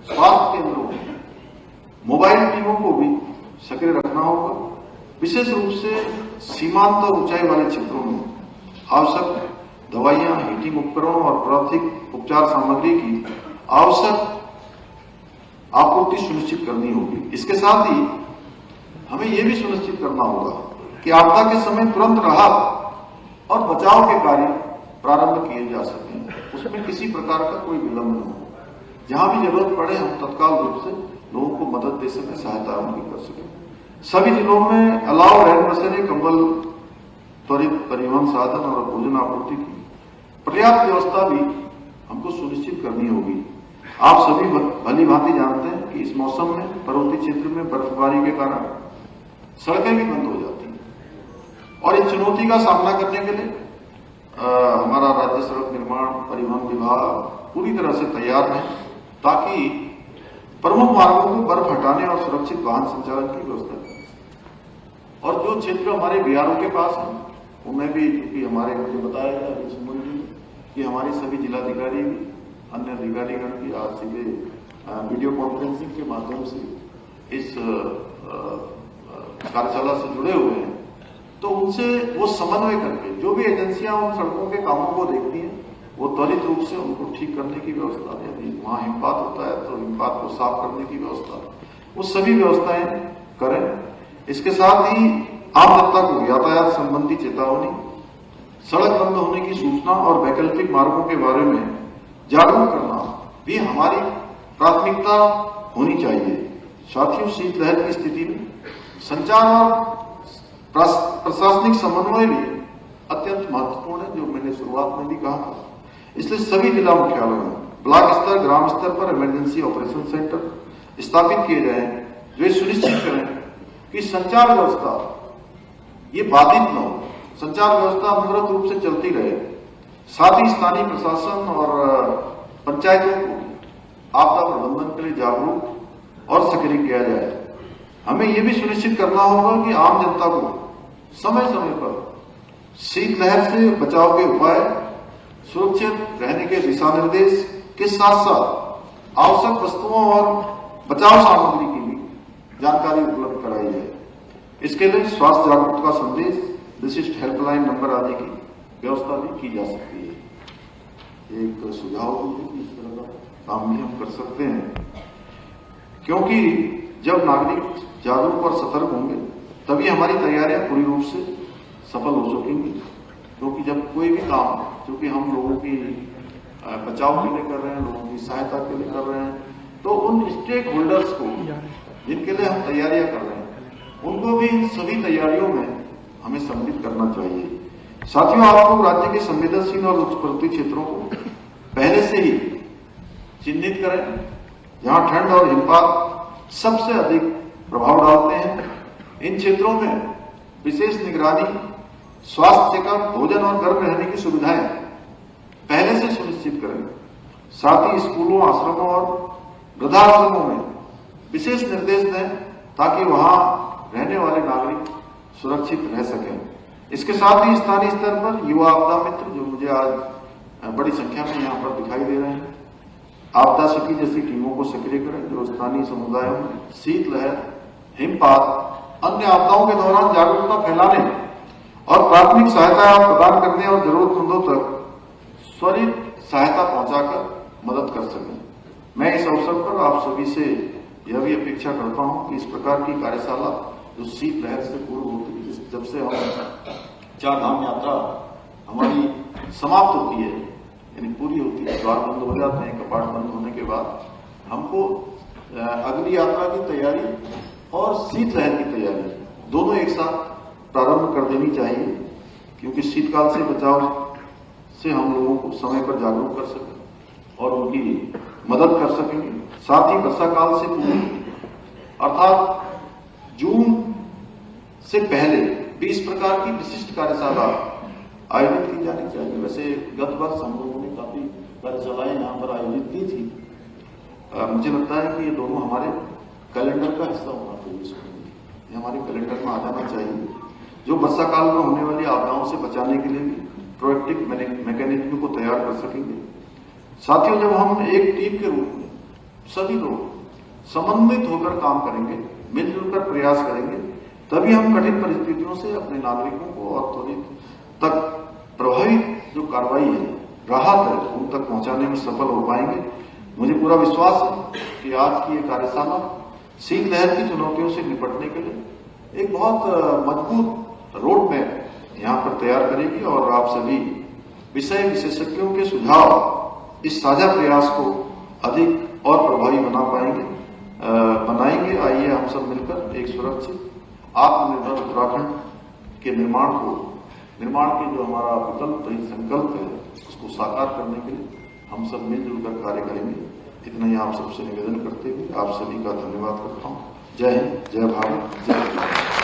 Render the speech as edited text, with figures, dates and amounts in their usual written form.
स्वास्थ्य केंद्रों में मोबाइल टीमों को भी सक्रिय रखना होगा। विशेष रूप से सीमांत और ऊंचाई वाले क्षेत्रों में आवश्यक दवाइयां, हीटिंग उपकरणों और प्राथमिक उपचार सामग्री की आवश्यक आपूर्ति सुनिश्चित करनी होगी। इसके साथ ही हमें यह भी सुनिश्चित करना होगा कि आपदा के समय तुरंत राहत और बचाव के कार्य प्रारंभ किए जा सकें, उसमें किसी प्रकार का कोई विलंब न हो। जहां भी जरूरत पड़े हम तत्काल रूप से लोगों को मदद दे सकें, सहायता उनकी कर सकें। सभी जिलों में अलाव, रैन बसेरे, कंबल, त्वरित परिवहन साधन और भोजन आपूर्ति की पर्याप्त व्यवस्था भी हमको सुनिश्चित करनी होगी। आप सभी भली भांति जानते हैं कि इस मौसम में पर्वतीय क्षेत्र में बर्फबारी के कारण सड़कें भी बंद हो जाती हैं और इस चुनौती का सामना करने के लिए हमारा राज्य सड़क निर्माण परिवहन विभाग पूरी तरह से तैयार है, ताकि प्रमुख मार्गों को बर्फ हटाने और सुरक्षित वाहन संचालन की व्यवस्था करें। और जो क्षेत्र हमारे बीआरओ के पास है उनमें भी, क्योंकि हमारे मुझे बताया गया अभी सुमन जी कि हमारे सभी जिलाधिकारी भी अन्य अधिकारीगण भी आज सीधे वीडियो कॉन्फ्रेंसिंग के माध्यम से इस कार्यशाला से जुड़े हुए हैं, तो उनसे वो समन्वय करके जो भी एजेंसियां उन सड़कों के कामों को देखती हैं वो त्वरित रूप से उनको ठीक करने की व्यवस्था, यदि वहां हिमपात होता है तो हिमपात को साफ करने की व्यवस्था, वो सभी व्यवस्थाएं करें। इसके साथ ही आम जनता को यातायात संबंधी चेतावनी, सड़क बंद होने की सूचना और वैकल्पिक मार्गों के बारे में जागरूक करना भी हमारी प्राथमिकता होनी चाहिए। साथियों, शीतलहर की स्थिति में संचार और प्रशासनिक समन्वय भी अत्यंत महत्वपूर्ण है, जो मैंने शुरुआत में भी कहा था। इसलिए सभी जिला मुख्यालयों में ब्लॉक स्तर, ग्राम स्तर पर इमरजेंसी ऑपरेशन सेंटर स्थापित किए जाए, जो सुनिश्चित करें कि संचार व्यवस्था ये बाधित न हो, संचार व्यवस्था अनवरत रूप से चलती रहे। साथ ही स्थानीय प्रशासन और पंचायतों को आपदा प्रबंधन के लिए जागरूक और सक्रिय किया जाए। हमें यह भी सुनिश्चित करना होगा कि आम जनता को समय समय पर शीतलहर से बचाव के उपाय, सुरक्षित रहने के दिशा निर्देश के साथ साथ आवश्यक वस्तुओं और बचाव सामग्री की भी जानकारी उपलब्ध कराई जाए। इसके लिए स्वास्थ्य जागरूकता संदेश, विशिष्ट हेल्पलाइन नंबर आदि की व्यवस्था भी की जा सकती है। एक सुझाव भी इस तरह का काम भी हम कर सकते हैं, क्योंकि जब नागरिक जागरूक और सतर्क होंगे तभी हमारी तैयारियां पूरी रूप से सफल हो सकेंगी। क्योंकि जब कोई भी काम जो कि हम लोगों की बचाव के लिए कर रहे हैं, लोगों की सहायता के लिए कर रहे हैं, तो उन स्टेक होल्डर्स को जिनके लिए हम तैयारियां कर रहे हैं उनको भी इन सभी तैयारियों में हमें सम्मिलित करना चाहिए। साथियों, आप लोग राज्य के संवेदनशील और उच्च पर्वतीय क्षेत्रों को पहले से ही चिन्हित करें, जहां ठंड और हिमपात सबसे अधिक प्रभाव डालते हैं। इन क्षेत्रों में विशेष निगरानी, स्वास्थ्य चेकअप, भोजन और गर्म रहने की सुविधाएं पहले से सुनिश्चित करें। साथ ही स्कूलों, आश्रमों और वृद्धाश्रमों में विशेष निर्देश दें ताकि वहां रहने वाले नागरिक सुरक्षित रह सकें। इसके साथ ही स्थानीय स्तर पर युवा आपदा मित्र, जो मुझे आज बड़ी संख्या में यहाँ पर दिखाई दे रहे हैं, आपदा सखी जैसी टीमों को सक्रिय करें, जो स्थानीय समुदायों में शीतलहर, हिमपात, अन्य आपदाओं के दौरान जागरूकता फैलाने और प्राथमिक सहायता प्रदान करने और जरूरतमंदों तक त्वरित सहायता पहुंचाकर मदद कर सकें। मैं इस अवसर पर आप सभी से यह भी अपेक्षा करता हूं कि इस प्रकार की कार्यशाला जो शीतलहर से पूर्व होती है, जब से हम चार धाम यात्रा हमारी समाप्त होती है, यानी पूरी होती है, द्वार बंद हो जाते हैं, कपाट बंद होने के बाद हमको अगली यात्रा की तैयारी और शीतलहर की तैयारी दोनों एक साथ प्रारंभ कर देनी चाहिए, क्योंकि शीतकाल से बचाव से हम लोगों को समय पर जागरूक कर सकें और उनकी मदद कर सकेंगे। साथ ही वर्षा काल से पूर्व अर्थात जून से पहले भी इस प्रकार की विशिष्ट कार्यशाला आयोजित की जानी चाहिए। वैसे गत वर्ष हम लोगों ने काफी कार्यशालाएं यहाँ पर आयोजित की थी। मुझे लगता है कि ये दोनों हमारे कैलेंडर का हिस्सा होना चाहिए, ये हमारे कैलेंडर में आ जाना चाहिए, जो वर्षा काल में होने वाली आपदाओं से बचाने के लिए भी प्रोएक्टिव मैकेनिज्म को तैयार कर सकेंगे। साथियों, जब हम एक टीम के रूप में सभी लोग समन्वित होकर काम करेंगे, मिलजुल कर प्रयास करेंगे, तभी हम कठिन परिस्थितियों से अपने नागरिकों को और त्वरित तक प्रभावी जो कार्रवाई है, राहत है, उन तक पहुंचाने में सफल हो पाएंगे। मुझे पूरा विश्वास है कि आज की ये कार्यशाला शीतलहर की चुनौतियों से निपटने के लिए एक बहुत मजबूत रोड मैप यहाँ पर तैयार करेगी और आप सभी विषय विशेषज्ञों के सुझाव इस साझा प्रयास को अधिक और प्रभावी बनाएंगे। आइए हम सब मिलकर एक सुरक्षित आत्मनिर्भर उत्तराखंड के निर्माण के जो हमारा विकल्प संकल्प है उसको साकार करने के लिए हम सब मिलजुल कर कार्य करेंगे। इतना ही आप सबसे निवेदन करते हुए आप सभी का धन्यवाद करता हूँ। जय हिंद, जय भारत, जय भारत।